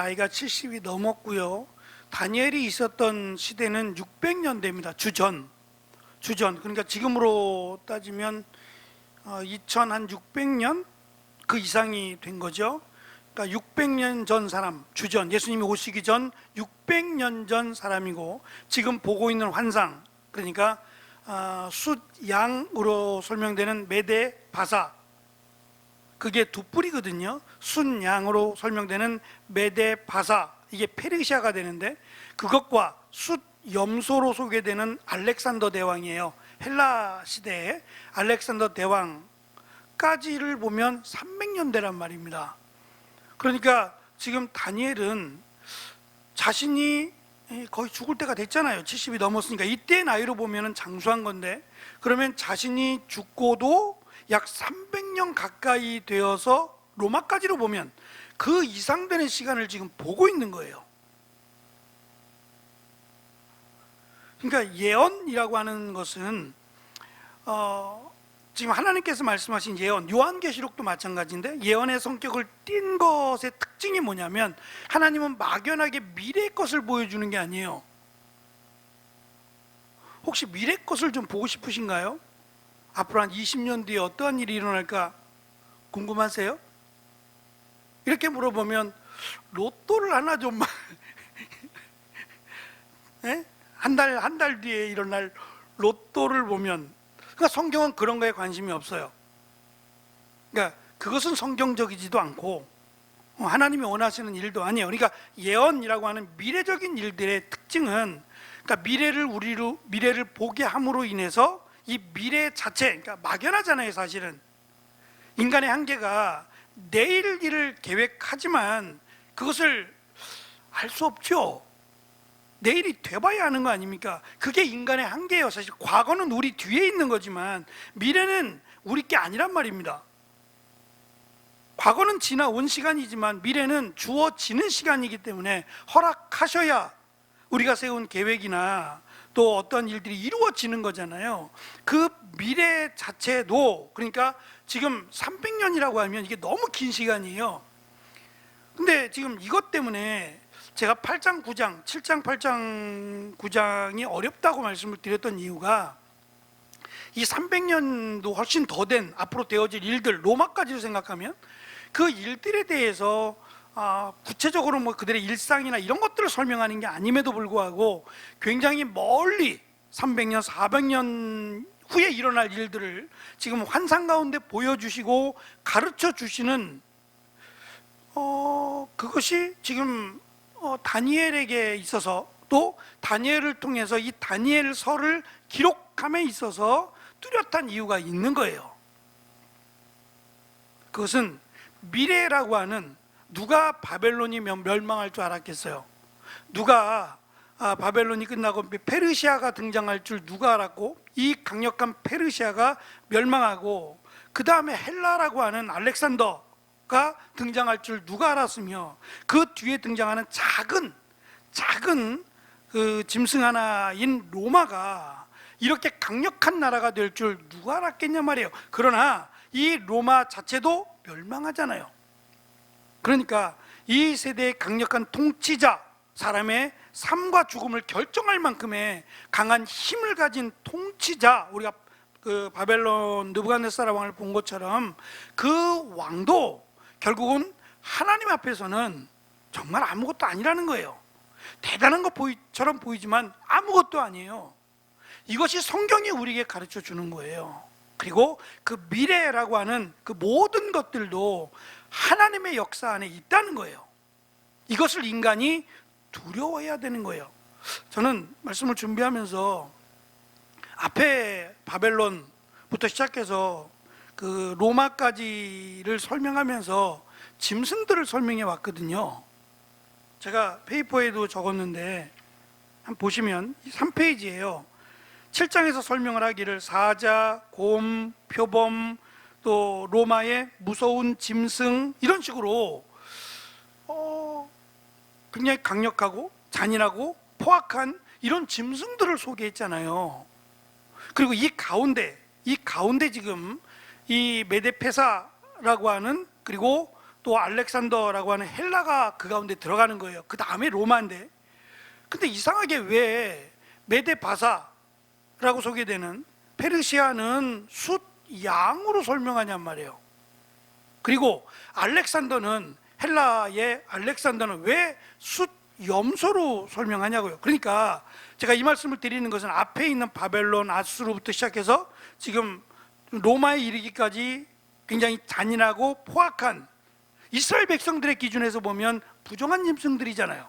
나이가 70이 넘었고요. 다니엘이 있었던 시대는 600년대입니다. 주전. 그러니까 지금으로 따지면 2600년 그 이상이 된 거죠. 그러니까 600년 전 사람, 주전, 예수님이 오시기 전 600년 전 사람이고, 지금 보고 있는 환상, 그러니까 숫양으로 설명되는 메대 바사, 그게 두 뿔이거든요. 숫양으로 설명되는 메대 바사, 이게 페르시아가 되는데, 그것과 숫염소로 소개되는 알렉산더 대왕이에요. 헬라 시대에 알렉산더 대왕까지를 보면 300년대란 말입니다. 그러니까 지금 다니엘은 자신이 거의 죽을 때가 됐잖아요. 70이 넘었으니까. 이때 나이로 보면 장수한 건데, 그러면 자신이 죽고도 약 300년 가까이 되어서 로마까지로 보면 그 이상 되는 시간을 지금 보고 있는 거예요. 그러니까 예언이라고 하는 것은 지금 하나님께서 말씀하신 예언, 요한계시록도 마찬가지인데, 예언의 성격을 띈 것의 특징이 뭐냐면, 하나님은 막연하게 미래의 것을 보여주는 게 아니에요. 혹시 미래 것을 좀 보고 싶으신가요? 앞으로 한 20년 뒤에 어떠한 일이 일어날까 궁금하세요? 이렇게 물어보면 로또를 하나 좀 한 달 뒤에 일어날 로또를 보면, 그러니까 성경은 그런 거에 관심이 없어요. 그러니까 그것은 성경적이지도 않고 하나님이 원하시는 일도 아니에요. 그러니까 예언이라고 하는 미래적인 일들의 특징은, 그러니까 미래를 보게 함으로 인해서 이 미래 자체, 그러니까 막연하잖아요. 사실은 인간의 한계가 내일 일을 계획하지만 그것을 알 수 없죠. 내일이 돼봐야 하는 거 아닙니까? 그게 인간의 한계예요. 사실 과거는 우리 뒤에 있는 거지만 미래는 우리 게 아니란 말입니다. 과거는 지나온 시간이지만 미래는 주어지는 시간이기 때문에 허락하셔야 우리가 세운 계획이나 또 어떤 일들이 이루어지는 거잖아요. 그 미래 자체도, 그러니까 지금 300년이라고 하면 이게 너무 긴 시간이에요. 근데 지금 이것 때문에 제가 8장, 9장, 7장, 8장, 9장이 어렵다고 말씀을 드렸던 이유가, 이 300년도 훨씬 더 된 앞으로 되어질 일들, 로마까지를 생각하면 그 일들에 대해서 구체적으로 뭐 그들의 일상이나 이런 것들을 설명하는 게 아님에도 불구하고 굉장히 멀리 300년, 400년 후에 일어날 일들을 지금 환상 가운데 보여주시고 가르쳐 주시는 그것이 지금 다니엘에게 있어서, 또 다니엘을 통해서 이 다니엘서를 기록함에 있어서 뚜렷한 이유가 있는 거예요. 그것은 미래라고 하는, 누가 바벨론이 멸망할 줄 알았겠어요? 누가 바벨론이 끝나고 페르시아가 등장할 줄 누가 알았고, 이 강력한 페르시아가 멸망하고 그 다음에 헬라라고 하는 알렉산더가 등장할 줄 누가 알았으며, 그 뒤에 등장하는 작은 그 짐승 하나인 로마가 이렇게 강력한 나라가 될 줄 누가 알았겠냐 말이에요. 그러나 이 로마 자체도 멸망하잖아요. 그러니까 이 세대의 강력한 통치자, 사람의 삶과 죽음을 결정할 만큼의 강한 힘을 가진 통치자, 우리가 그 바벨론 느부갓네살 왕을 본 것처럼 그 왕도 결국은 하나님 앞에서는 정말 아무것도 아니라는 거예요. 대단한 것처럼 보이지만 아무것도 아니에요. 이것이 성경이 우리에게 가르쳐 주는 거예요. 그리고 그 미래라고 하는 그 모든 것들도 하나님의 역사 안에 있다는 거예요. 이것을 인간이 두려워해야 되는 거예요. 저는 말씀을 준비하면서 앞에 바벨론부터 시작해서 그 로마까지를 설명하면서 짐승들을 설명해 왔거든요. 제가 페이퍼에도 적었는데 한번 보시면 3페이지예요. 7장에서 설명을 하기를 사자, 곰, 표범, 또 로마의 무서운 짐승, 이런 식으로 굉장히 강력하고 잔인하고 포악한 이런 짐승들을 소개했잖아요. 그리고 이 가운데 지금 이 메데페사라고 하는, 그리고 또 알렉산더라고 하는 헬라가 그 가운데 들어가는 거예요. 그 다음에 로마인데, 근데 이상하게 왜 메데바사라고 소개되는 페르시아는 숫양으로 설명하냔 말이에요. 그리고 알렉산더는, 헬라의 알렉산더는 왜 숫염소로 설명하냐고요. 그러니까 제가 이 말씀을 드리는 것은 앞에 있는 바벨론, 아수르부터 시작해서 지금 로마에 이르기까지 굉장히 잔인하고 포악한 이스라엘 백성들의 기준에서 보면 부정한 짐승들이잖아요.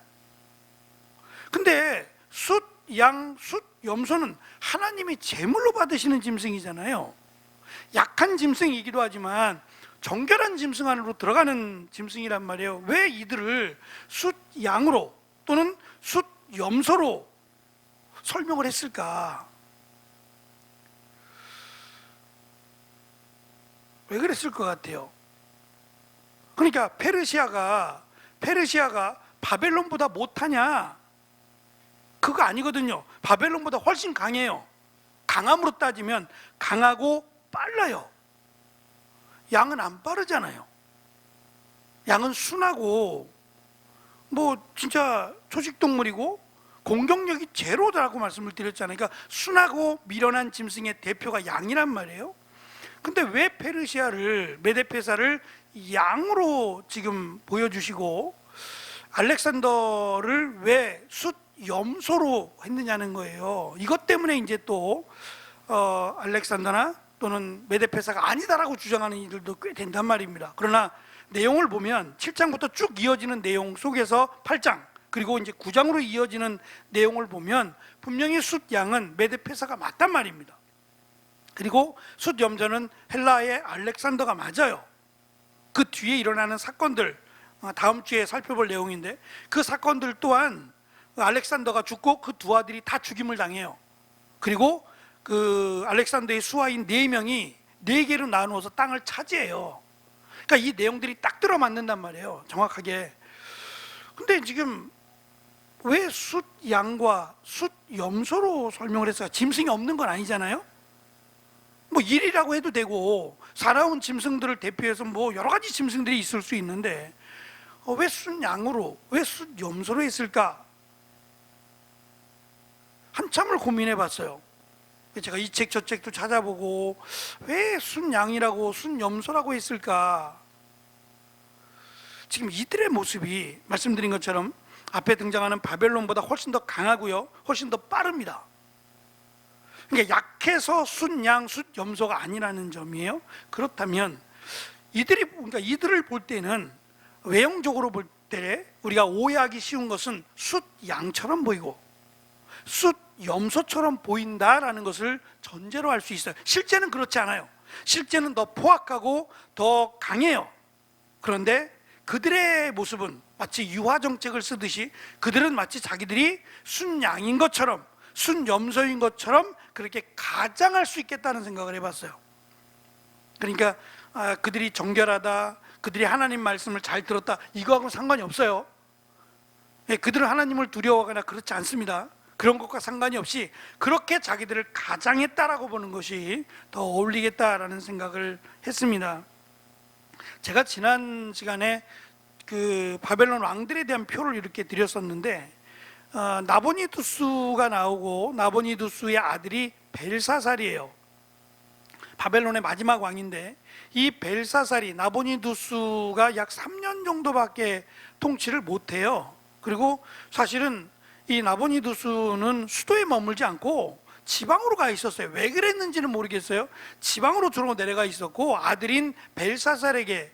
근데 숫, 양, 숫, 염소는 하나님이 제물로 받으시는 짐승이잖아요. 약한 짐승이기도 하지만 정결한 짐승 안으로 들어가는 짐승이란 말이에요. 왜 이들을 숫, 양으로 또는 숫, 염소로 설명을 했을까? 왜 그랬을 것 같아요? 그러니까 페르시아가 바벨론보다 못하냐? 그거 아니거든요. 바벨론보다 훨씬 강해요. 강함으로 따지면 강하고 빨라요. 양은 안 빠르잖아요. 양은 순하고 뭐 진짜 초식동물이고 공격력이 제로다라고 말씀을 드렸잖아요. 그러니까 순하고 미련한 짐승의 대표가 양이란 말이에요. 근데 왜 페르시아를, 메데페사를 양으로 지금 보여주시고 알렉산더를 왜 숫 염소로 했느냐는 거예요. 이것 때문에 이제 또 알렉산더나 또는 메데페사가 아니다라고 주장하는 이들도 꽤 된단 말입니다. 그러나 내용을 보면 7장부터 쭉 이어지는 내용 속에서 8장 그리고 이제 9장으로 이어지는 내용을 보면 분명히 숫 양은 메데페사가 맞단 말입니다. 그리고 숫 염소는 헬라의 알렉산더가 맞아요. 그 뒤에 일어나는 사건들, 다음 주에 살펴볼 내용인데, 그 사건들 또한 알렉산더가 죽고 그 두 아들이 다 죽임을 당해요. 그리고 그 알렉산더의 수하인 4명이 4개로 나누어서 땅을 차지해요. 그러니까 이 내용들이 딱 들어맞는단 말이에요, 정확하게. 근데 지금 왜 숫 양과 숫 염소로 설명을 했어요? 짐승이 없는 건 아니잖아요. 뭐 일이라고 해도 되고 살아온 짐승들을 대표해서 뭐 여러 가지 짐승들이 있을 수 있는데 왜 숫 양으로, 왜 숫 염소로 했을까? 한참을 고민해 봤어요. 제가 이 책 저 책도 찾아보고 왜 숫 양이라고 숫 염소라고 했을까? 지금 이들의 모습이 말씀드린 것처럼 앞에 등장하는 바벨론보다 훨씬 더 강하고요, 훨씬 더 빠릅니다. 그러니까 약해서 숫 양, 숫 염소가 아니라는 점이에요. 그렇다면 그러니까 이들을 볼 때는, 외형적으로 볼 때 우리가 오해하기 쉬운 것은 숫 양처럼 보이고 숫 염소처럼 보인다라는 것을 전제로 할 수 있어요. 실제는 그렇지 않아요. 실제는 더 포악하고 더 강해요. 그런데 그들의 모습은 마치 유화 정책을 쓰듯이 그들은 마치 자기들이 순양인 것처럼, 순염소인 것처럼 그렇게 가장할 수 있겠다는 생각을 해봤어요. 그러니까 그들이 정결하다, 그들이 하나님 말씀을 잘 들었다, 이거하고는 상관이 없어요. 그들은 하나님을 두려워하거나 그렇지 않습니다. 그런 것과 상관이 없이 그렇게 자기들을 가장했다라고 보는 것이 더 어울리겠다라는 생각을 했습니다. 제가 지난 시간에 그 바벨론 왕들에 대한 표를 이렇게 드렸었는데, 나보니두스가 나오고 나보니두스의 아들이 벨사살이에요. 바벨론의 마지막 왕인데, 이 벨사살이, 나보니두스가 약 3년 정도밖에 통치를 못해요. 그리고 사실은 이 나보니두스는 수도에 머물지 않고 지방으로 가 있었어요. 왜 그랬는지는 모르겠어요. 지방으로 주로 내려가 있었고 아들인 벨사살에게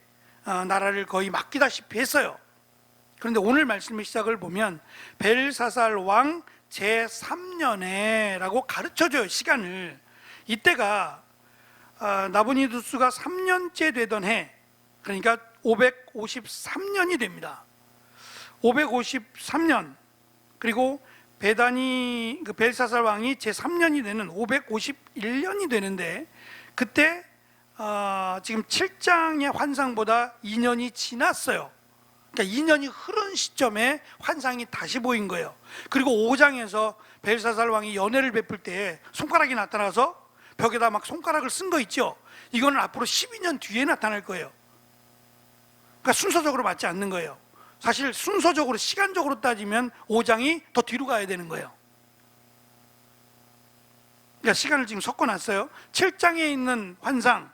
나라를 거의 맡기다시피 했어요. 그런데 오늘 말씀의 시작을 보면 벨사살 왕 제3년에 라고 가르쳐줘요, 시간을. 이때가 나보니두스가 3년째 되던 해, 그러니까 553년이 됩니다. 553년, 그리고 벨사살 왕이 제3년이 되는 551년이 되는데, 그때 지금 7장의 환상보다 2년이 지났어요. 그러니까 2년이 흐른 시점에 환상이 다시 보인 거예요. 그리고 5장에서 벨사살 왕이 연회를 베풀 때 손가락이 나타나서 벽에다 막 손가락을 쓴 거 있죠. 이거는 앞으로 12년 뒤에 나타날 거예요. 그러니까 순서적으로 맞지 않는 거예요. 사실 순서적으로 시간적으로 따지면 5장이 더 뒤로 가야 되는 거예요. 그러니까 시간을 지금 섞어놨어요. 7장에 있는 환상,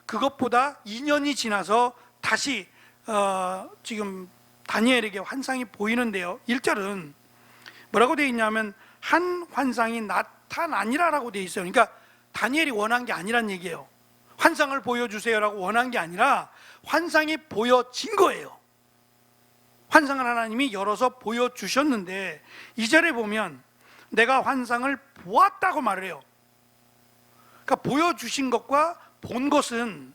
그것보다 2년이 지나서 다시 지금 다니엘에게 환상이 보이는데요. 1절은 뭐라고 되어 있냐면 한 환상이 나타나니라라고 되어 있어요. 그러니까 다니엘이 원한 게 아니란 얘기예요. 환상을 보여주세요라고 원한 게 아니라 환상이 보여진 거예요. 환상을 하나님이 열어서 보여주셨는데 2절에 보면 내가 환상을 보았다고 말을 해요. 그러니까 보여주신 것과 본 것은,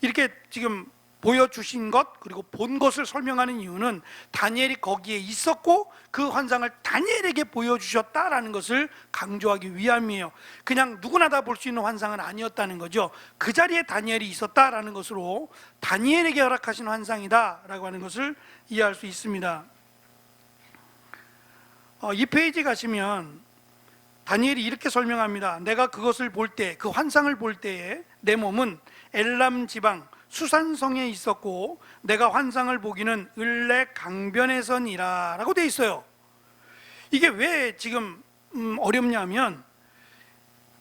이렇게 지금 보여주신 것 그리고 본 것을 설명하는 이유는 다니엘이 거기에 있었고 그 환상을 다니엘에게 보여주셨다라는 것을 강조하기 위함이에요. 그냥 누구나 다 볼 수 있는 환상은 아니었다는 거죠. 그 자리에 다니엘이 있었다라는 것으로 다니엘에게 허락하신 환상이다라고 하는 것을 이해할 수 있습니다. 이 페이지 가시면 다니엘이 이렇게 설명합니다. 내가 그것을 볼 때, 그 환상을 볼 때에 내 몸은 엘람 지방 수산성에 있었고 내가 환상을 보기는 을레 강변에서니라 라고 되어 있어요. 이게 왜 지금 어렵냐면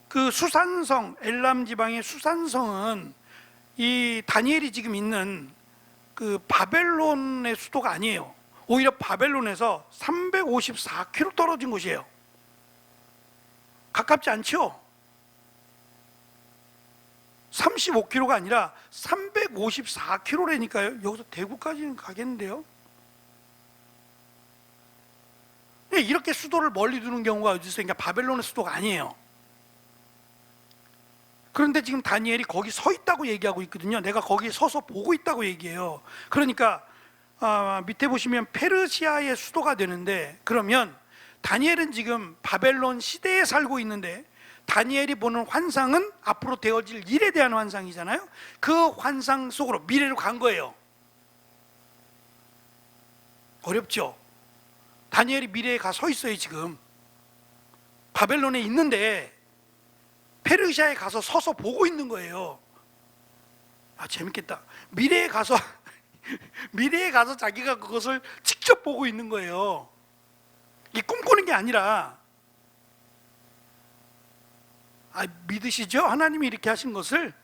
그 수산성, 엘람 지방의 수산성은 이 다니엘이 지금 있는 그 바벨론의 수도가 아니에요. 오히려 바벨론에서 354km 떨어진 곳이에요. 가깝지 않죠? 35km가 아니라 354km라니까요. 여기서 대구까지는 가겠는데요. 이렇게 수도를 멀리 두는 경우가 어디 있어요? 그러니까 바벨론의 수도가 아니에요. 그런데 지금 다니엘이 거기 서 있다고 얘기하고 있거든요. 내가 거기 서서 보고 있다고 얘기해요. 그러니까 밑에 보시면 페르시아의 수도가 되는데, 그러면 다니엘은 지금 바벨론 시대에 살고 있는데 다니엘이 보는 환상은 앞으로 되어질 일에 대한 환상이잖아요. 그 환상 속으로 미래로 간 거예요. 어렵죠? 다니엘이 미래에 가 서 있어요. 지금 바벨론에 있는데 페르시아에 가서 서서 보고 있는 거예요. 재밌겠다. 미래에 가서 미래에 가서 자기가 그것을 직접 보고 있는 거예요. 이 꿈꾸는 게 아니라, 믿으시죠? 하나님이 이렇게 하신 것을.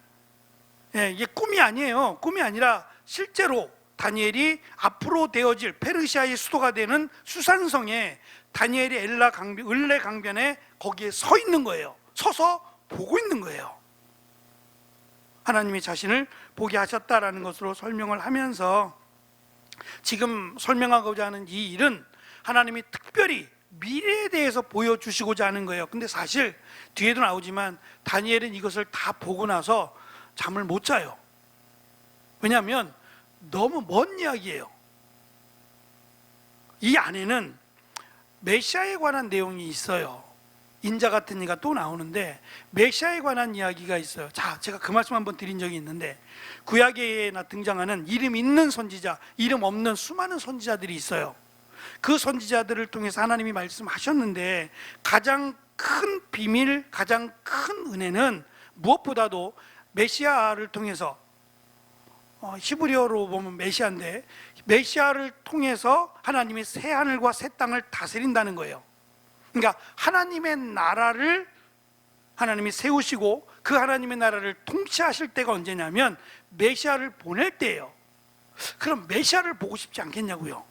이게 꿈이 아니에요. 꿈이 아니라 실제로 다니엘이 앞으로 되어질 페르시아의 수도가 되는 수산성에 다니엘이 을레 강변에 거기에 서 있는 거예요. 서서 보고 있는 거예요. 하나님이 자신을 보게 하셨다라는 것으로 설명을 하면서 지금 설명하고자 하는 이 일은 하나님이 특별히 미래에 대해서 보여주시고자 하는 거예요. 근데 사실 뒤에도 나오지만 다니엘은 이것을 다 보고 나서 잠을 못 자요. 왜냐하면 너무 먼 이야기예요. 이 안에는 메시아에 관한 내용이 있어요. 인자 같은 이가 또 나오는데 메시아에 관한 이야기가 있어요. 자, 제가 그 말씀 한번 드린 적이 있는데 구약에 등장하는 이름 있는 선지자, 이름 없는 수많은 선지자들이 있어요. 그 선지자들을 통해서 하나님이 말씀하셨는데 가장 큰 비밀, 가장 큰 은혜는 무엇보다도 메시아를 통해서, 히브리어로 보면 메시아인데 메시아를 통해서 하나님이 새 하늘과 새 땅을 다스린다는 거예요. 그러니까 하나님의 나라를 하나님이 세우시고 그 하나님의 나라를 통치하실 때가 언제냐면 메시아를 보낼 때예요. 그럼 메시아를 보고 싶지 않겠냐고요.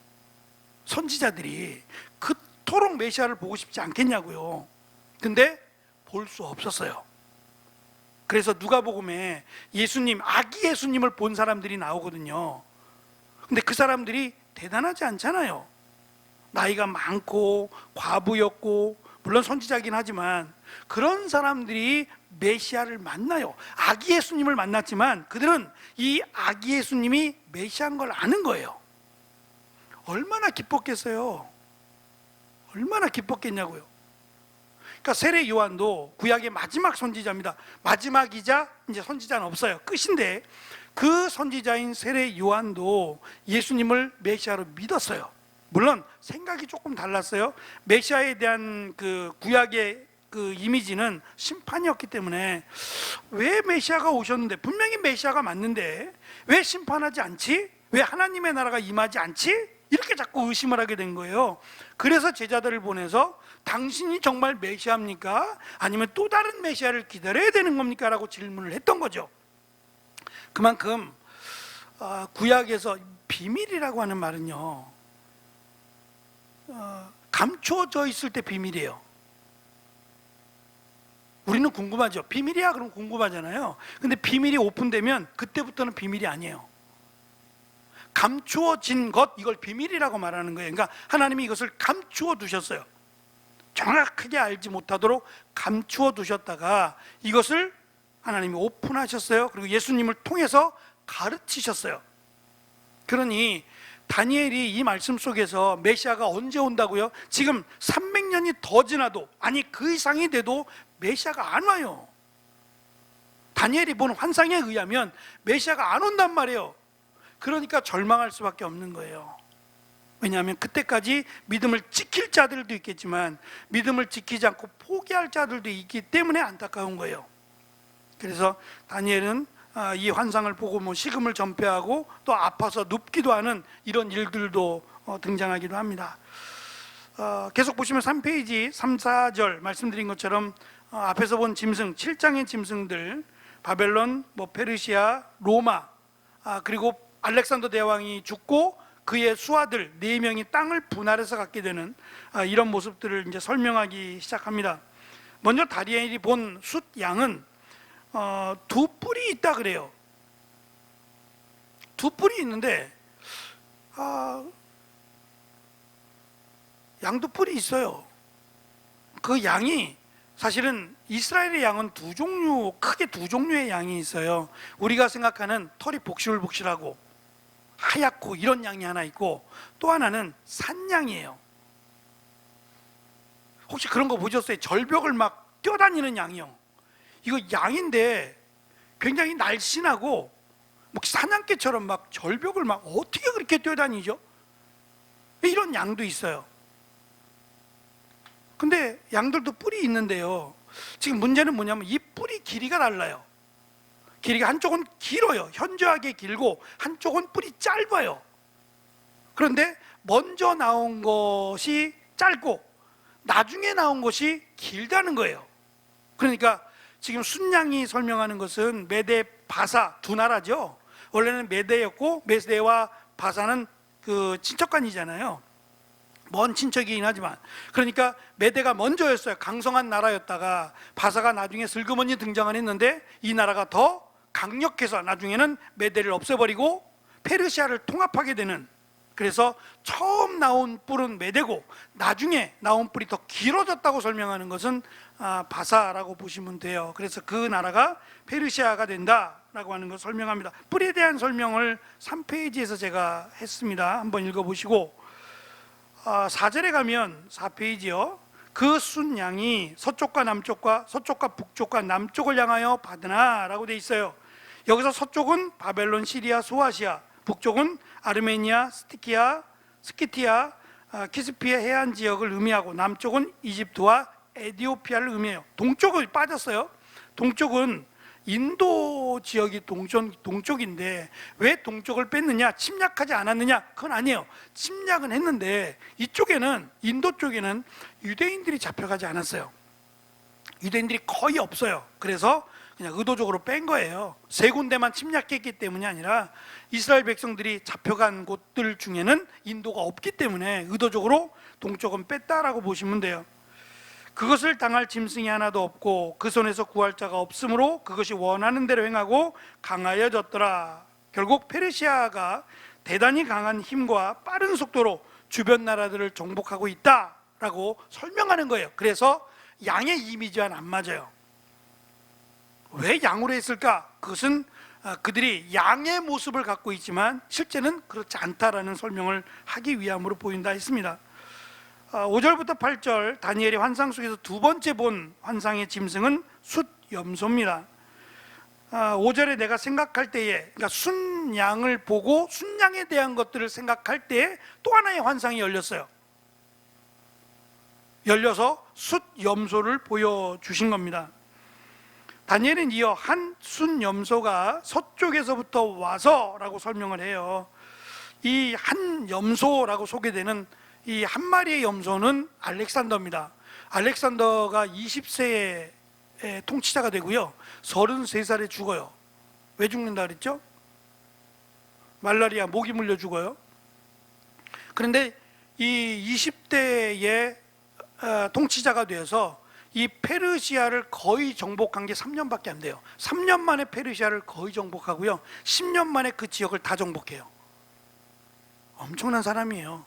선지자들이 그토록 메시아를 보고 싶지 않겠냐고요. 근데 볼 수 없었어요. 그래서 누가복음에 예수님, 아기 예수님을 본 사람들이 나오거든요. 근데 그 사람들이 대단하지 않잖아요. 나이가 많고 과부였고, 물론 선지자긴 하지만 그런 사람들이 메시아를 만나요. 아기 예수님을 만났지만 그들은 이 아기 예수님이 메시아인 걸 아는 거예요. 얼마나 기뻤겠어요. 얼마나 기뻤겠냐고요. 그러니까 세례 요한도 구약의 마지막 선지자입니다. 마지막이자 이제 선지자는 없어요. 끝인데 그 선지자인 세례 요한도 예수님을 메시아로 믿었어요. 물론 생각이 조금 달랐어요. 메시아에 대한 그 구약의 그 이미지는 심판이었기 때문에 왜 메시아가 오셨는데, 분명히 메시아가 맞는데 왜 심판하지 않지? 왜 하나님의 나라가 임하지 않지? 이렇게 자꾸 의심을 하게 된 거예요. 그래서 제자들을 보내서 당신이 정말 메시아입니까? 아니면 또 다른 메시아를 기다려야 되는 겁니까? 라고 질문을 했던 거죠. 그만큼 구약에서 비밀이라고 하는 말은요, 감추어져 있을 때 비밀이에요. 우리는 궁금하죠. 비밀이야 그럼 궁금하잖아요. 근데 비밀이 오픈되면 그때부터는 비밀이 아니에요. 감추어진 것, 이걸 비밀이라고 말하는 거예요. 그러니까 하나님이 이것을 감추어 두셨어요. 정확하게 알지 못하도록 감추어 두셨다가 이것을 하나님이 오픈하셨어요. 그리고 예수님을 통해서 가르치셨어요. 그러니 다니엘이 이 말씀 속에서 메시아가 언제 온다고요? 지금 300년이 더 지나도, 아니 그 이상이 돼도 메시아가 안 와요. 다니엘이 본 환상에 의하면 메시아가 안 온단 말이에요. 그러니까 절망할 수밖에 없는 거예요. 왜냐하면 그때까지 믿음을 지킬 자들도 있겠지만 믿음을 지키지 않고 포기할 자들도 있기 때문에 안타까운 거예요. 그래서 다니엘은 이 환상을 보고 식음을 전폐하고 또 아파서 눕기도 하는 이런 일들도 등장하기도 합니다. 계속 보시면 3페이지 3, 4절 말씀드린 것처럼 앞에서 본 짐승 7장의 짐승들, 바벨론, 페르시아, 로마, 그리고 알렉산더 대왕이 죽고 그의 수하들 4명이 땅을 분할해서 갖게 되는 이런 모습들을 이제 설명하기 시작합니다. 먼저 다니엘이 본 숫 양은 두 뿔이 있다 그래요. 두 뿔이 있는데 양도 뿔이 있어요. 그 양이 사실은 이스라엘의 양은 크게 두 종류의 양이 있어요. 우리가 생각하는 털이 복실복실하고 하얗고 이런 양이 하나 있고, 또 하나는 산양이에요. 혹시 그런 거 보셨어요? 절벽을 막 뛰어다니는 양이요. 이거 양인데 굉장히 날씬하고 사냥개처럼 막 절벽을 막 어떻게 그렇게 뛰어다니죠? 이런 양도 있어요. 근데 양들도 뿔이 있는데요, 지금 문제는 뭐냐면 이 뿔이 길이가 달라요. 길이가 한쪽은 길어요. 현저하게 길고 한쪽은 뿔이 짧아요. 그런데 먼저 나온 것이 짧고 나중에 나온 것이 길다는 거예요. 그러니까 지금 순양이 설명하는 것은 메대, 바사 두 나라죠. 원래는 메대였고 메대와 바사는 그 친척간이잖아요. 먼 친척이긴 하지만, 그러니까 메대가 먼저였어요. 강성한 나라였다가 바사가 나중에 슬그머니 등장을 했는데 이 나라가 더 강력해서 나중에는 메대를 없애버리고 페르시아를 통합하게 되는, 그래서 처음 나온 뿔은 메대고 나중에 나온 뿔이 더 길어졌다고 설명하는 것은 바사라고 보시면 돼요. 그래서 그 나라가 페르시아가 된다라고 하는 것을 설명합니다. 뿔에 대한 설명을 3페이지에서 제가 했습니다. 한번 읽어보시고 4절에 가면 4페이지요. 그 순양이 서쪽과 남쪽과 서쪽과 북쪽과 남쪽을 향하여 받으나 라고 돼 있어요. 여기서 서쪽은 바벨론, 시리아, 소아시아, 북쪽은 아르메니아, 스키티아, 키스피아 해안 지역을 의미하고 남쪽은 이집트와 에티오피아를 의미해요. 동쪽을 빠졌어요. 동쪽은 인도 지역이 동쪽인데 왜 동쪽을 뺐느냐? 침략하지 않았느냐? 그건 아니에요. 침략은 했는데 이쪽에는, 인도 쪽에는 유대인들이 잡혀가지 않았어요. 유대인들이 거의 없어요. 그래서 그냥 의도적으로 뺀 거예요. 3군데만 침략했기 때문이 아니라 이스라엘 백성들이 잡혀간 곳들 중에는 인도가 없기 때문에 의도적으로 동쪽은 뺐다라고 보시면 돼요. 그것을 당할 짐승이 하나도 없고 그 손에서 구할 자가 없으므로 그것이 원하는 대로 행하고 강하여졌더라. 결국 페르시아가 대단히 강한 힘과 빠른 속도로 주변 나라들을 정복하고 있다라고 설명하는 거예요. 그래서 양의 이미지와는 안 맞아요. 왜 양으로 했을까? 그것은 그들이 양의 모습을 갖고 있지만 실제는 그렇지 않다라는 설명을 하기 위함으로 보인다 했습니다. 5절부터 8절 다니엘의 환상 속에서 두 번째 본 환상의 짐승은 숫염소입니다. 5절에 내가 생각할 때에, 그러니까 순양을 보고 순양에 대한 것들을 생각할 때에 또 하나의 환상이 열렸어요. 열려서 숫염소를 보여주신 겁니다. 다니엘은 이어 한 순염소가 서쪽에서부터 와서 라고 설명을 해요. 이 한 염소라고 소개되는 이 한 마리의 염소는 알렉산더입니다. 알렉산더가 20세에 통치자가 되고요, 33살에 죽어요. 왜 죽는다 그랬죠? 말라리아, 모기 물려 죽어요. 그런데 이 20대에 통치자가 되어서 이 페르시아를 거의 정복한 게 3년밖에 안 돼요. 3년 만에 페르시아를 거의 정복하고요, 10년 만에 그 지역을 다 정복해요. 엄청난 사람이에요.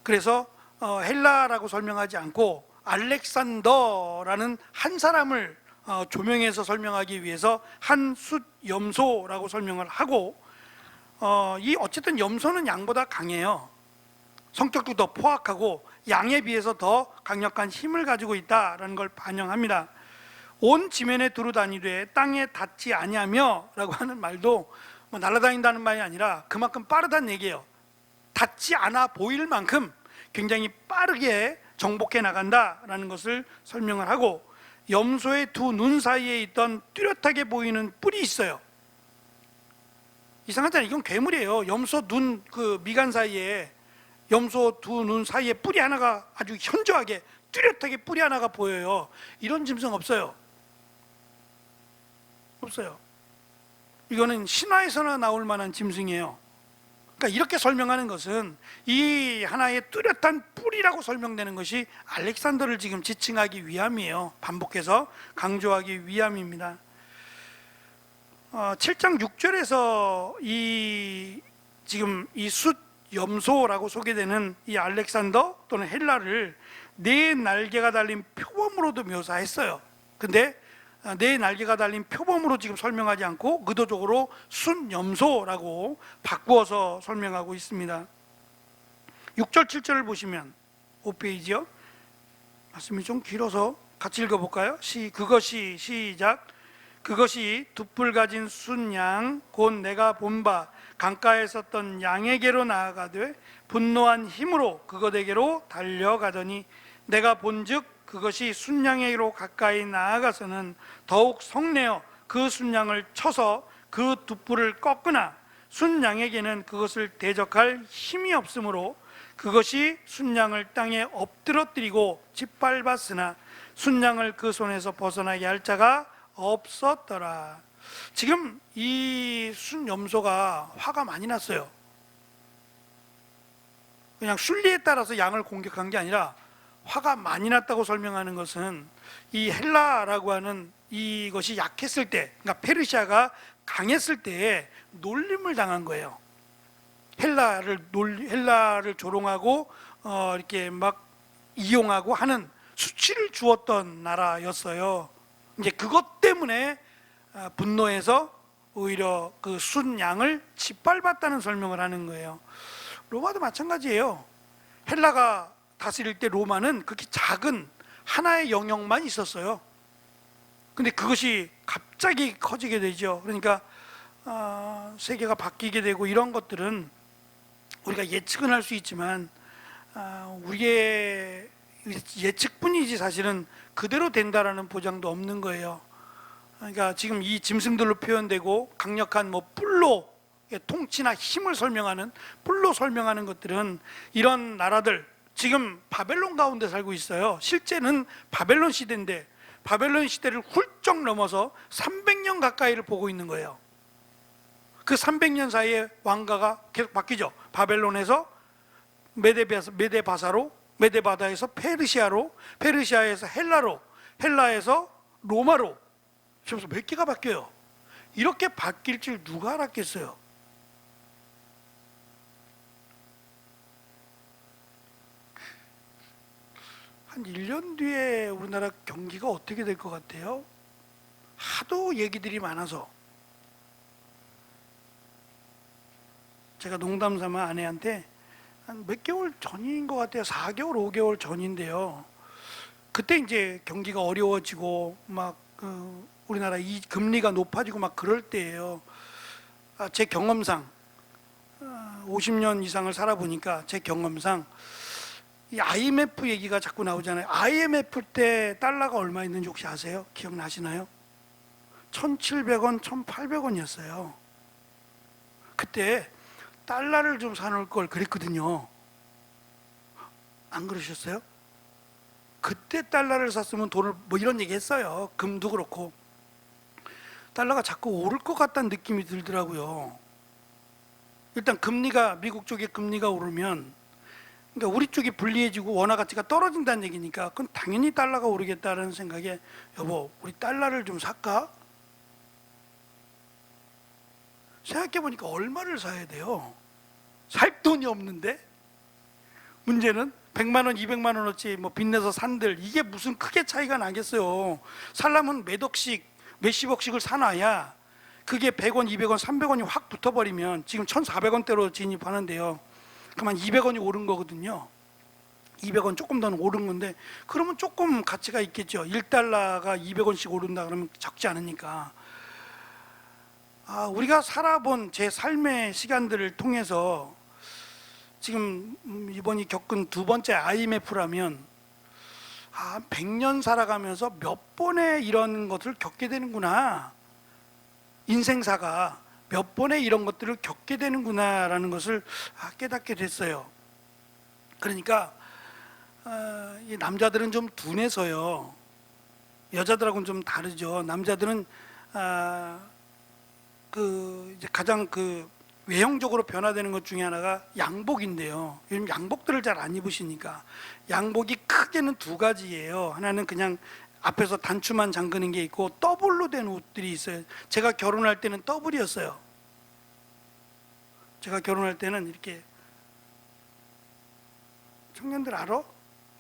그래서 헬라라고 설명하지 않고 알렉산더라는 한 사람을 조명해서 설명하기 위해서 한 숫 염소라고 설명을 하고, 이 어쨌든 염소는 양보다 강해요. 성격도 더 포악하고 양에 비해서 더 강력한 힘을 가지고 있다라는 걸 반영합니다. 온 지면에 두루 다니되 땅에 닿지 아니하며 라고 하는 말도 뭐 날아다닌다는 말이 아니라 그만큼 빠르다는 얘기예요. 닿지 않아 보일 만큼 굉장히 빠르게 정복해 나간다라는 것을 설명을 하고, 염소의 두 눈 사이에 있던 뚜렷하게 보이는 뿔이 있어요. 이상하잖아요. 이건 괴물이에요. 염소 눈 그 미간 사이에, 염소 두 눈 사이에 뿔이 하나가 아주 현저하게 뚜렷하게 뿔이 하나가 보여요. 이런 짐승 없어요. 없어요. 이거는 신화에서나 나올 만한 짐승이에요. 그러니까 이렇게 설명하는 것은 이 하나의 뚜렷한 뿔이라고 설명되는 것이 알렉산더를 지금 지칭하기 위함이에요. 반복해서 강조하기 위함입니다. 7장 6절에서 지금 이 숫 염소라고 소개되는 이 알렉산더 또는 헬라를 네 날개가 달린 표범으로도 묘사했어요. 근데 네 날개가 달린 표범으로 지금 설명하지 않고 의도적으로 순염소라고 바꾸어서 설명하고 있습니다. 6절 7절을 보시면 5페이지요. 말씀이 좀 길어서 같이 읽어볼까요? 그것이 시작. 그것이 두 뿔 가진 순양 곧 내가 본 바 강가에 섰던 양에게로 나아가되 분노한 힘으로 그것에게로 달려가더니 내가 본즉 그것이 순양에게로 가까이 나아가서는 더욱 성내어 그 순양을 쳐서 그 두 뿔을 꺾으나 순양에게는 그것을 대적할 힘이 없으므로 그것이 순양을 땅에 엎드러뜨리고 짓밟았으나 순양을 그 손에서 벗어나게 할 자가 없었더라. 지금 이 순염소가 화가 많이 났어요. 그냥 순리에 따라서 양을 공격한 게 아니라 화가 많이 났다고 설명하는 것은 이 헬라라고 하는 이것이 약했을 때, 그러니까 페르시아가 강했을 때에 놀림을 당한 거예요. 헬라를 조롱하고 이렇게 막 이용하고 하는 수치를 주었던 나라였어요. 이제 그것 때문에 분노해서 오히려 그 순양을 짓밟았다는 설명을 하는 거예요. 로마도 마찬가지예요. 헬라가 다스릴 때 로마는 그렇게 작은 하나의 영역만 있었어요. 근데 그것이 갑자기 커지게 되죠. 그러니까 세계가 바뀌게 되고 이런 것들은 우리가 예측은 할 수 있지만 우리의 예측뿐이지 사실은 그대로 된다라는 보장도 없는 거예요. 그러니까 지금 이 짐승들로 표현되고 강력한 뿔로 통치나 힘을 설명하는, 뿔로 설명하는 것들은 이런 나라들, 지금 바벨론 가운데 살고 있어요. 실제는 바벨론 시대인데 바벨론 시대를 훌쩍 넘어서 300년 가까이를 보고 있는 거예요. 그 300년 사이에 왕가가 계속 바뀌죠. 바벨론에서 메데바사로, 메데바다에서 페르시아로, 페르시아에서 헬라로, 헬라에서 로마로, 그래서 몇 개가 바뀌어요. 이렇게 바뀔 줄 누가 알았겠어요? 한 1년 뒤에 우리나라 경기가 어떻게 될 것 같아요? 하도 얘기들이 많아서 제가 농담 삼아 아내한테 한 몇 개월 전인 것 같아요. 4개월, 5개월 전인데요. 그때 이제 경기가 어려워지고 막 우리나라 이 금리가 높아지고 막 그럴 때예요. 제 경험상 50년 이상을 살아보니까 제 경험상 이 IMF 얘기가 자꾸 나오잖아요. IMF 때 달러가 얼마였는지 혹시 아세요? 기억나시나요? 1,700원, 1,800원이었어요. 그때 달러를 좀 사놓을 걸 그랬거든요. 안 그러셨어요? 그때 달러를 샀으면 돈을 뭐 이런 얘기 했어요. 금도 그렇고 달러가 자꾸 오를 것 같다는 느낌이 들더라고요. 일단 금리가, 미국 쪽의 금리가 오르면, 그러니까 우리 쪽이 불리해지고 원화 가치가 떨어진다는 얘기니까 그건 당연히 달러가 오르겠다는 생각에, 여보 우리 달러를 좀 살까? 생각해보니까 얼마를 사야 돼요? 살 돈이 없는데? 문제는 100만 원, 200만 원어치 뭐 빚내서 산들, 이게 무슨 크게 차이가 나겠어요. 살려면 몇 억씩, 몇십억씩을 사놔야 그게 100원, 200원, 300원이 확 붙어버리면, 지금 1,400원대로 진입하는데요, 그만 200원이 오른 거거든요. 200원 조금 더 오른 건데, 그러면 조금 가치가 있겠죠. 1달러가 200원씩 오른다 그러면 적지 않으니까. 우리가 살아본 제 삶의 시간들을 통해서 지금 이번이 겪은 두 번째 IMF라면 100년 살아가면서 몇 번의 이런 것을 겪게 되는구나, 인생사가 몇 번의 이런 것들을 겪게 되는구나 라는 것을 깨닫게 됐어요. 그러니까 이 남자들은 좀 둔해서요, 여자들하고는 좀 다르죠. 남자들은 이제 가장 외형적으로 변화되는 것 중에 하나가 양복인데요, 요즘 양복들을 잘 안 입으시니까. 양복이 크게는 두 가지예요. 하나는 그냥 앞에서 단추만 잠그는 게 있고, 더블로 된 옷들이 있어요. 제가 결혼할 때는 더블이었어요. 제가 결혼할 때는 이렇게, 청년들 알아?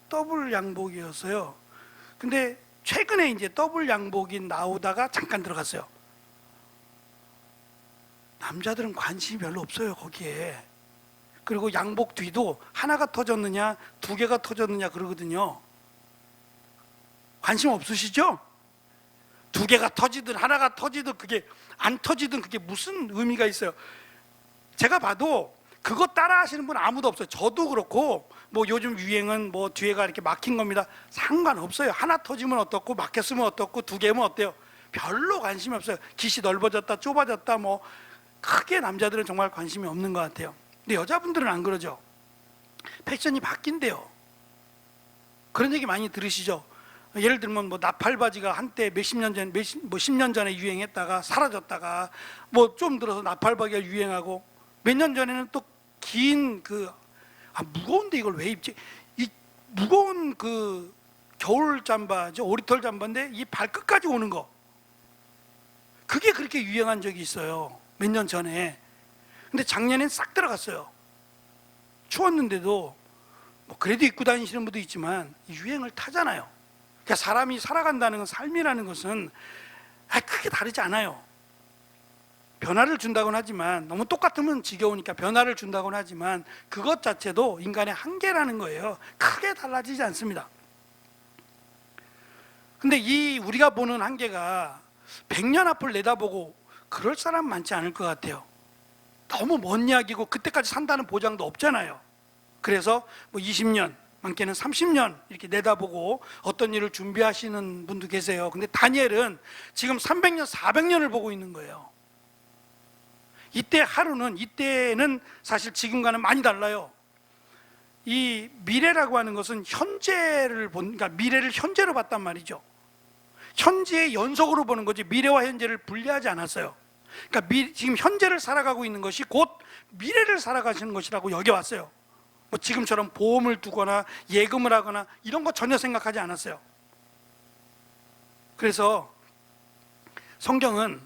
더블 양복이었어요. 근데 최근에 이제 더블 양복이 나오다가 잠깐 들어갔어요. 남자들은 관심이 별로 없어요 거기에. 그리고 양복 뒤도 하나가 터졌느냐 두 개가 터졌느냐 그러거든요. 관심 없으시죠? 두 개가 터지든 하나가 터지든 그게 안 터지든 그게 무슨 의미가 있어요? 제가 봐도 그거 따라 하시는 분 아무도 없어요. 저도 그렇고, 뭐 요즘 유행은 뭐 뒤에가 이렇게 막힌 겁니다. 상관없어요. 하나 터지면 어떻고, 막혔으면 어떻고, 두 개면 어때요? 별로 관심이 없어요. 깃이 넓어졌다 좁아졌다 뭐 크게 남자들은 정말 관심이 없는 것 같아요. 근데 여자분들은 안 그러죠. 패션이 바뀐대요. 그런 얘기 많이 들으시죠? 예를 들면 뭐 나팔 바지가 한때 몇십 년 전, 뭐 10년 전에 유행했다가 사라졌다가, 뭐 좀 들어서 나팔 바지가 유행하고, 몇 년 전에는 또 긴 무거운데 이걸 왜 입지? 이 무거운 겨울 잠바죠, 오리털 잠바인데 이 발끝까지 오는 거, 그게 그렇게 유행한 적이 있어요, 몇 년 전에. 근데 작년엔 싹 들어갔어요. 추웠는데도 뭐 그래도 입고 다니시는 분도 있지만 유행을 타잖아요. 그러니까 사람이 살아간다는 건, 삶이라는 것은 크게 다르지 않아요. 변화를 준다고는 하지만, 너무 똑같으면 지겨우니까 변화를 준다고는 하지만, 그것 자체도 인간의 한계라는 거예요. 크게 달라지지 않습니다. 근데 이 우리가 보는 한계가 100년 앞을 내다보고 그럴 사람 많지 않을 것 같아요. 너무 먼 이야기고 그때까지 산다는 보장도 없잖아요. 그래서 뭐 20년, 많게는 30년 이렇게 내다보고 어떤 일을 준비하시는 분도 계세요. 근데 다니엘은 지금 300년, 400년을 보고 있는 거예요. 이때는 사실 지금과는 많이 달라요. 이 미래라고 하는 것은 그러니까 미래를 현재로 봤단 말이죠. 현재의 연속으로 보는 거지, 미래와 현재를 분리하지 않았어요. 그러니까 지금 현재를 살아가고 있는 것이 곧 미래를 살아가시는 것이라고 여겨왔어요. 뭐 지금처럼 보험을 두거나 예금을 하거나 이런 거 전혀 생각하지 않았어요. 그래서 성경은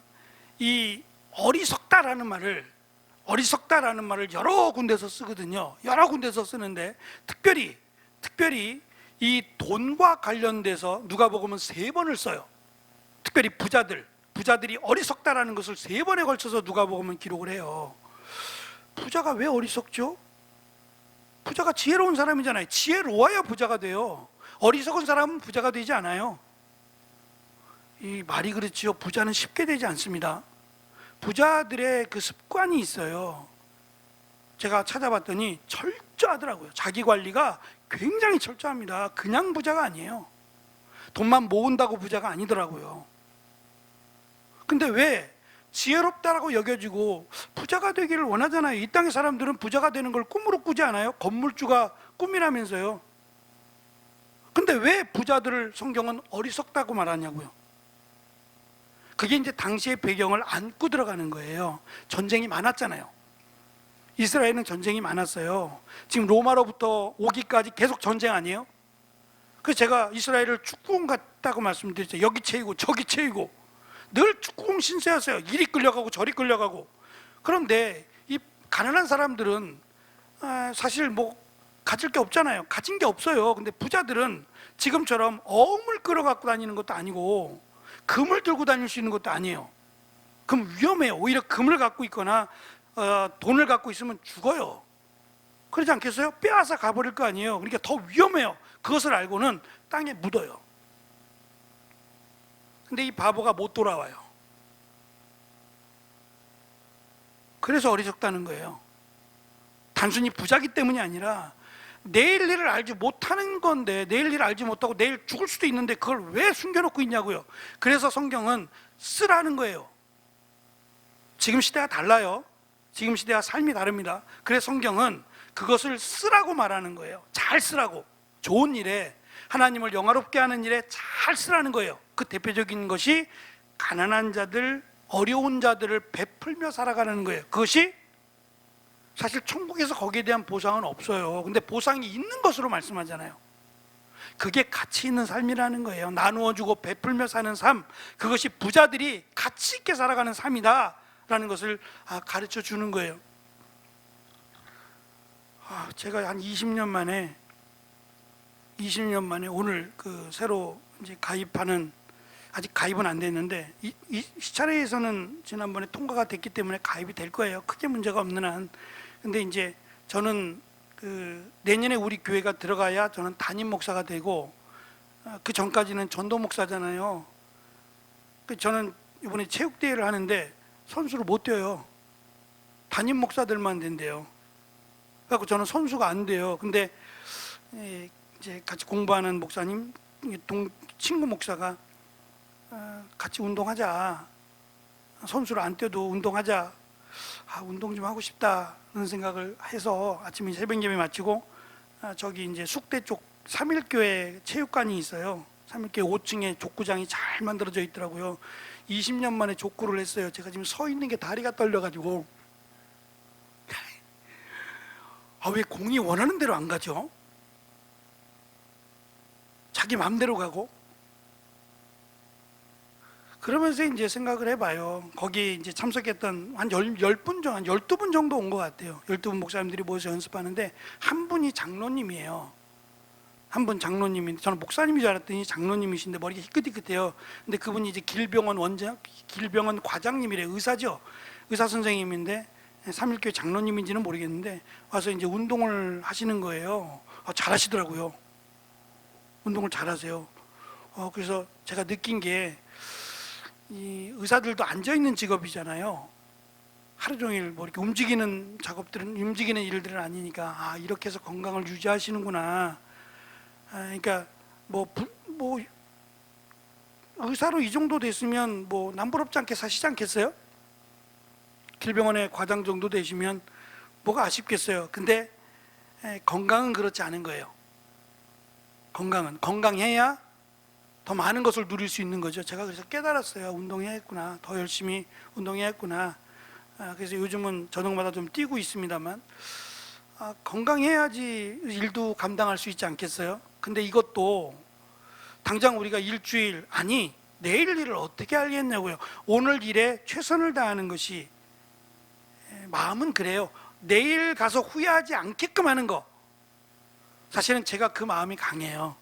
이 어리석다라는 말을 여러 군데서 쓰거든요. 여러 군데서 쓰는데 특별히 이 돈과 관련돼서 누가복음은 3번을 써요. 특별히 부자들이 어리석다라는 것을 3번에 걸쳐서 누가복음은 기록을 해요. 부자가 왜 어리석죠? 부자가 지혜로운 사람이잖아요. 지혜로워야 부자가 돼요. 어리석은 사람은 부자가 되지 않아요. 이 말이 그렇지요. 부자는 쉽게 되지 않습니다. 부자들의 그 습관이 있어요. 제가 찾아봤더니 철저하더라고요. 자기 관리가 굉장히 철저합니다. 그냥 부자가 아니에요. 돈만 모은다고 부자가 아니더라고요. 근데 왜 지혜롭다라고 여겨지고 부자가 되기를 원하잖아요. 이 땅의 사람들은 부자가 되는 걸 꿈으로 꾸지 않아요? 건물주가 꿈이라면서요. 근데 왜 부자들을 성경은 어리석다고 말하냐고요. 그게 이제 당시의 배경을 안고 들어가는 거예요. 전쟁이 많았잖아요. 이스라엘은 전쟁이 많았어요. 지금 로마로부터 오기까지 계속 전쟁 아니에요? 그래서 제가 이스라엘을 축구공 같다고 말씀드렸죠. 여기 채이고 저기 채이고 늘 축구공 신세였어요. 이리 끌려가고 저리 끌려가고. 그런데 이 가난한 사람들은 사실 뭐 가질 게 없잖아요. 가진 게 없어요. 근데 부자들은 지금처럼 어음을 끌어갖고 다니는 것도 아니고 금을 들고 다닐 수 있는 것도 아니에요. 그럼 위험해요. 오히려 금을 갖고 있거나 돈을 갖고 있으면 죽어요. 그러지 않겠어요? 빼앗아 가버릴 거 아니에요. 그러니까 더 위험해요. 그것을 알고는 땅에 묻어요. 근데 이 바보가 못 돌아와요. 그래서 어리석다는 거예요. 단순히 부자기 때문이 아니라 내일 일을 알지 못하는 건데, 내일 일을 알지 못하고 내일 죽을 수도 있는데 그걸 왜 숨겨놓고 있냐고요. 그래서 성경은 쓰라는 거예요. 지금 시대가 달라요. 지금 시대와 삶이 다릅니다. 그래서 성경은 그것을 쓰라고 말하는 거예요. 잘 쓰라고. 좋은 일에, 하나님을 영화롭게 하는 일에 잘 쓰라는 거예요. 그 대표적인 것이 가난한 자들, 어려운 자들을 베풀며 살아가는 거예요. 그것이 사실 천국에서 거기에 대한 보상은 없어요. 근데 보상이 있는 것으로 말씀하잖아요. 그게 가치 있는 삶이라는 거예요. 나누어주고 베풀며 사는 삶, 그것이 부자들이 가치 있게 살아가는 삶이다 라는 것을 가르쳐 주는 거예요. 제가 한 20년 만에 오늘 그 새로 이제 가입하는, 아직 가입은 안 됐는데 이 시차례에서는 지난번에 통과가 됐기 때문에 가입이 될 거예요. 크게 문제가 없는 한. 근데 이제 저는 그 내년에 우리 교회가 들어가야 저는 담임 목사가 되고, 그 전까지는 전도 목사잖아요. 저는 이번에 체육대회를 하는데 선수를 못 뛰어요. 담임 목사들만 된대요. 그래서 저는 선수가 안 돼요. 근데 이제 같이 공부하는 목사님, 친구 목사가 같이 운동하자. 선수를 안 뛰어도 운동하자. 운동 좀 하고 싶다는 생각을 해서 아침에 새벽 예배 마치고 저기 이제 숙대 쪽 삼일교회 체육관이 있어요. 삼일교회 5층에 족구장이 잘 만들어져 있더라고요. 20년 만에 족구를 했어요. 제가 지금 서 있는 게 다리가 떨려가지고 왜 공이 원하는 대로 안 가죠? 자기 마음대로 가고. 그러면서 이제 생각을 해봐요. 거기 이제 참석했던 한 10분 정도, 한 12분 정도 온 것 같아요. 12분 목사님들이 모여서 연습하는데 한 분이 장로님이에요. 한 분 장로님인데, 저는 목사님인 줄 알았더니 장로님이신데 머리가 희끗희끗해요. 근데 그분이 이제 길병원 과장님이래. 의사죠. 의사 선생님인데 삼일교회 장로님인지는 모르겠는데 와서 이제 운동을 하시는 거예요. 잘하시더라고요. 운동을 잘하세요. 그래서 제가 느낀 게, 이 의사들도 앉아있는 직업이잖아요. 하루 종일 뭐 이렇게 움직이는 일들은 아니니까, 이렇게 해서 건강을 유지하시는구나. 그러니까 뭐 의사로 이 정도 됐으면 뭐 남부럽지 않게 사시지 않겠어요? 길병원의 과장 정도 되시면 뭐가 아쉽겠어요. 근데 건강은 그렇지 않은 거예요. 건강해야 더 많은 것을 누릴 수 있는 거죠. 제가 그래서 깨달았어요. 운동해야겠구나. 더 열심히 운동해야겠구나. 그래서 요즘은 저녁마다 좀 뛰고 있습니다만, 건강해야지 일도 감당할 수 있지 않겠어요? 근데 이것도 당장 우리가 일주일, 아니 내일 일을 어떻게 알겠냐고요. 오늘 일에 최선을 다하는 것이, 마음은 그래요. 내일 가서 후회하지 않게끔 하는 거. 사실은 제가 그 마음이 강해요.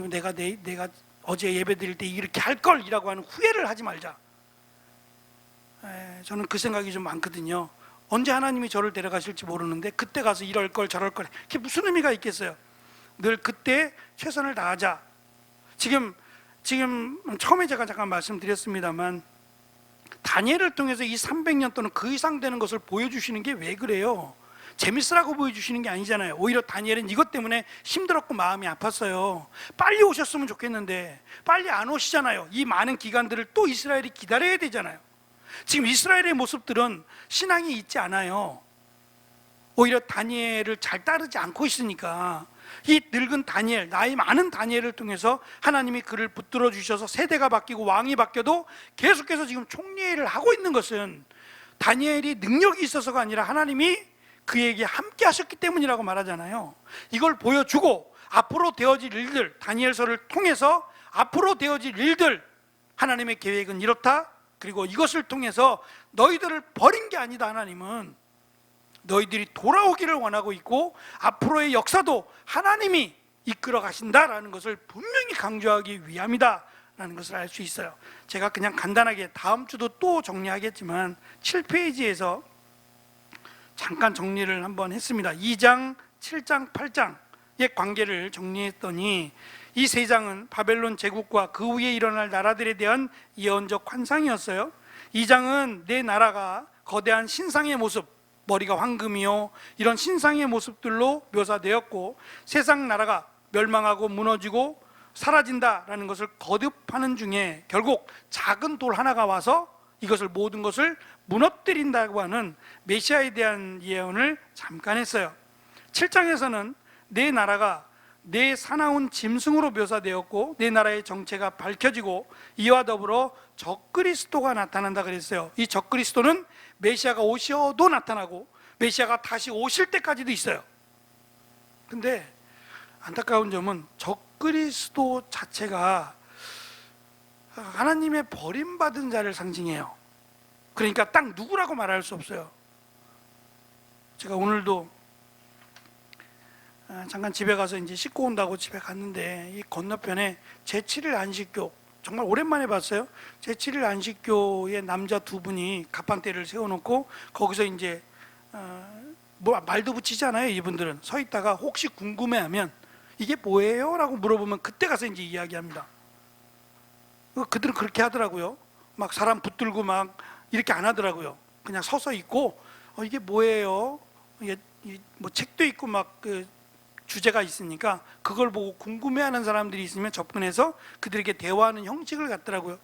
내가 어제 예배 드릴 때 이렇게 할 걸이라고 하는 후회를 하지 말자. 저는 그 생각이 좀 많거든요. 언제 하나님이 저를 데려가실지 모르는데 그때 가서 이럴 걸 저럴 걸, 그게 무슨 의미가 있겠어요? 늘 그때 최선을 다하자. 지금 처음에 제가 잠깐 말씀드렸습니다만, 다니엘을 통해서 이 300년 또는 그 이상 되는 것을 보여주시는 게 왜 그래요? 재밌으라고 보여주시는 게 아니잖아요. 오히려 다니엘은 이것 때문에 힘들었고 마음이 아팠어요. 빨리 오셨으면 좋겠는데 빨리 안 오시잖아요. 이 많은 기간들을 또 이스라엘이 기다려야 되잖아요. 지금 이스라엘의 모습들은 신앙이 있지 않아요. 오히려 다니엘을 잘 따르지 않고 있으니까 이 늙은 다니엘, 나이 많은 다니엘을 통해서 하나님이 그를 붙들어 주셔서 세대가 바뀌고 왕이 바뀌어도 계속해서 지금 총리를 하고 있는 것은 다니엘이 능력이 있어서가 아니라 하나님이 그에게 함께 하셨기 때문이라고 말하잖아요. 이걸 보여주고 앞으로 되어질 일들, 다니엘서를 통해서 앞으로 되어질 일들, 하나님의 계획은 이렇다. 그리고 이것을 통해서 너희들을 버린 게 아니다. 하나님은 너희들이 돌아오기를 원하고 있고 앞으로의 역사도 하나님이 이끌어 가신다라는 것을 분명히 강조하기 위함이다 라는 것을 알 수 있어요. 제가 그냥 간단하게 다음 주도 또 정리하겠지만 7페이지에서 잠깐 정리를 한번 했습니다. 2장, 7장, 8장의 관계를 정리했더니 이 세 장은 바벨론 제국과 그 후에 일어날 나라들에 대한 예언적 환상이었어요. 2장은 내 나라가 거대한 신상의 모습, 머리가 황금이요, 이런 신상의 모습들로 묘사되었고 세상 나라가 멸망하고 무너지고 사라진다라는 것을 거듭하는 중에 결국 작은 돌 하나가 와서 이것을 모든 것을 무너뜨린다고 하는 메시아에 대한 예언을 잠깐 했어요. 7장에서는 내 나라가 내 사나운 짐승으로 묘사되었고 내 나라의 정체가 밝혀지고 이와 더불어 적그리스도가 나타난다 그랬어요. 이 적그리스도는 메시아가 오셔도 나타나고 메시아가 다시 오실 때까지도 있어요. 근데 안타까운 점은 적그리스도 자체가 하나님의 버림받은 자를 상징해요. 그러니까 딱 누구라고 말할 수 없어요. 제가 오늘도 잠깐 집에 가서 이제 씻고 온다고 집에 갔는데 이 건너편에 제7일 안식교, 정말 오랜만에 봤어요. 제7일 안식교의 남자 두 분이 갑판대를 세워놓고 거기서 이제 뭐 말도 붙이잖아요. 이분들은 서 있다가 혹시 궁금해하면 이게 뭐예요? 라고 물어보면 그때 가서 이제 이야기합니다. 그들은 그렇게 하더라고요. 막 사람 붙들고 막 이렇게 안 하더라고요. 그냥 서서 있고 이게 뭐예요? 이게 뭐 책도 있고 막 그 주제가 있으니까 그걸 보고 궁금해하는 사람들이 있으면 접근해서 그들에게 대화하는 형식을 갖더라고요.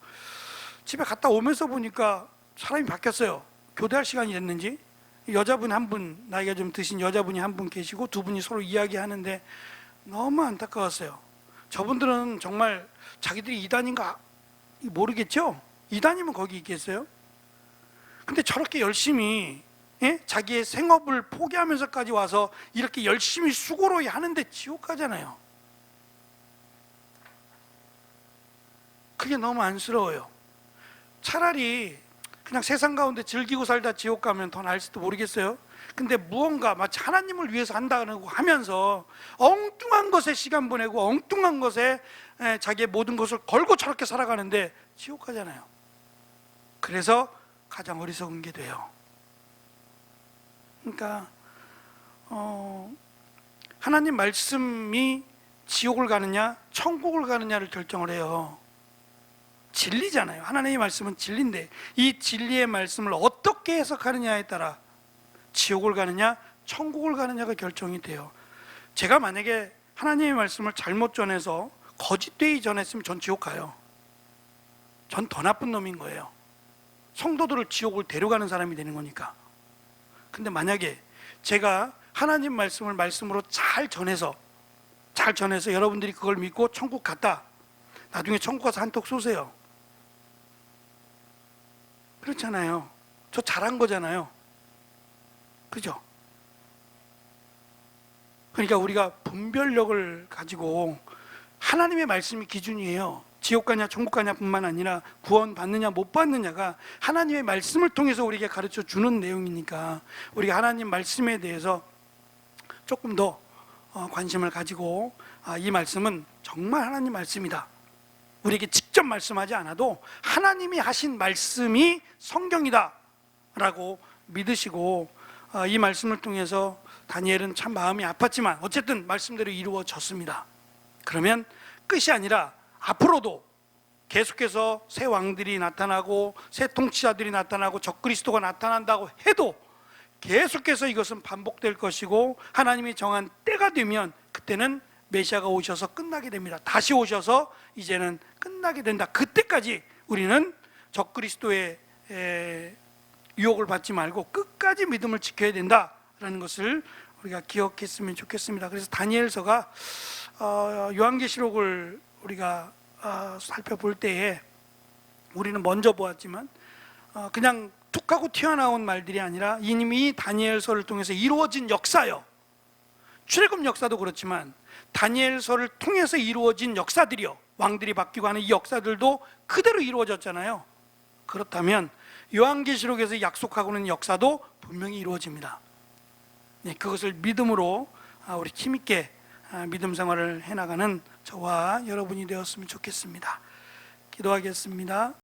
집에 갔다 오면서 보니까 사람이 바뀌었어요. 교대할 시간이 됐는지 여자분 한 분, 나이가 좀 드신 여자분이 한 분 계시고 두 분이 서로 이야기하는데 너무 안타까웠어요. 저분들은 정말 자기들이 이단인가 모르겠죠? 이단이면 거기 있겠어요? 근데 저렇게 열심히 자기의 생업을 포기하면서까지 와서 이렇게 열심히 수고로 하는데 지옥 가잖아요. 그게 너무 안쓰러워요. 차라리 그냥 세상 가운데 즐기고 살다 지옥 가면 더 나을지도 모르겠어요. 근데 무언가 마치 하나님을 위해서 한다고 하면서 엉뚱한 것에 시간 보내고 엉뚱한 것에 자기의 모든 것을 걸고 저렇게 살아가는데 지옥 가잖아요. 그래서 가장 어리석은 게 돼요. 그러니까 하나님 말씀이 지옥을 가느냐 천국을 가느냐를 결정을 해요. 진리잖아요. 하나님의 말씀은 진리인데 이 진리의 말씀을 어떻게 해석하느냐에 따라 지옥을 가느냐 천국을 가느냐가 결정이 돼요. 제가 만약에 하나님의 말씀을 잘못 전해서 거짓되이 전했으면 전 지옥 가요. 전 더 나쁜 놈인 거예요. 성도들을 지옥을 데려가는 사람이 되는 거니까. 근데 만약에 제가 하나님 말씀을 말씀으로 잘 전해서 여러분들이 그걸 믿고 천국 갔다, 나중에 천국 가서 한턱 쏘세요. 그렇잖아요. 저 잘한 거잖아요. 그죠? 그러니까 우리가 분별력을 가지고 하나님의 말씀이 기준이에요. 지옥 가냐 천국 가냐 뿐만 아니라 구원 받느냐 못 받느냐가 하나님의 말씀을 통해서 우리에게 가르쳐 주는 내용이니까 우리가 하나님 말씀에 대해서 조금 더 관심을 가지고 이 말씀은 정말 하나님 말씀이다, 우리에게 직접 말씀하지 않아도 하나님이 하신 말씀이 성경이다 라고 믿으시고 이 말씀을 통해서 다니엘은 참 마음이 아팠지만 어쨌든 말씀대로 이루어졌습니다. 그러면 끝이 아니라 앞으로도 계속해서 새 왕들이 나타나고 새 통치자들이 나타나고 적그리스도가 나타난다고 해도 계속해서 이것은 반복될 것이고 하나님이 정한 때가 되면 그때는 메시아가 오셔서 끝나게 됩니다. 다시 오셔서 이제는 끝나게 된다. 그때까지 우리는 적그리스도의 유혹을 받지 말고 끝까지 믿음을 지켜야 된다라는 것을 우리가 기억했으면 좋겠습니다. 그래서 다니엘서가 요한계시록을 우리가 살펴볼 때에 우리는 먼저 보았지만 그냥 툭 하고 튀어나온 말들이 아니라 이미 다니엘서를 통해서 이루어진 역사요. 출애굽 역사도 그렇지만 다니엘서를 통해서 이루어진 역사들이요, 왕들이 바뀌고 하는 이 역사들도 그대로 이루어졌잖아요. 그렇다면 요한계시록에서 약속하고 있는 역사도 분명히 이루어집니다. 네, 그것을 믿음으로 우리 힘있게 믿음 생활을 해나가는 저와 여러분이 되었으면 좋겠습니다. 기도하겠습니다.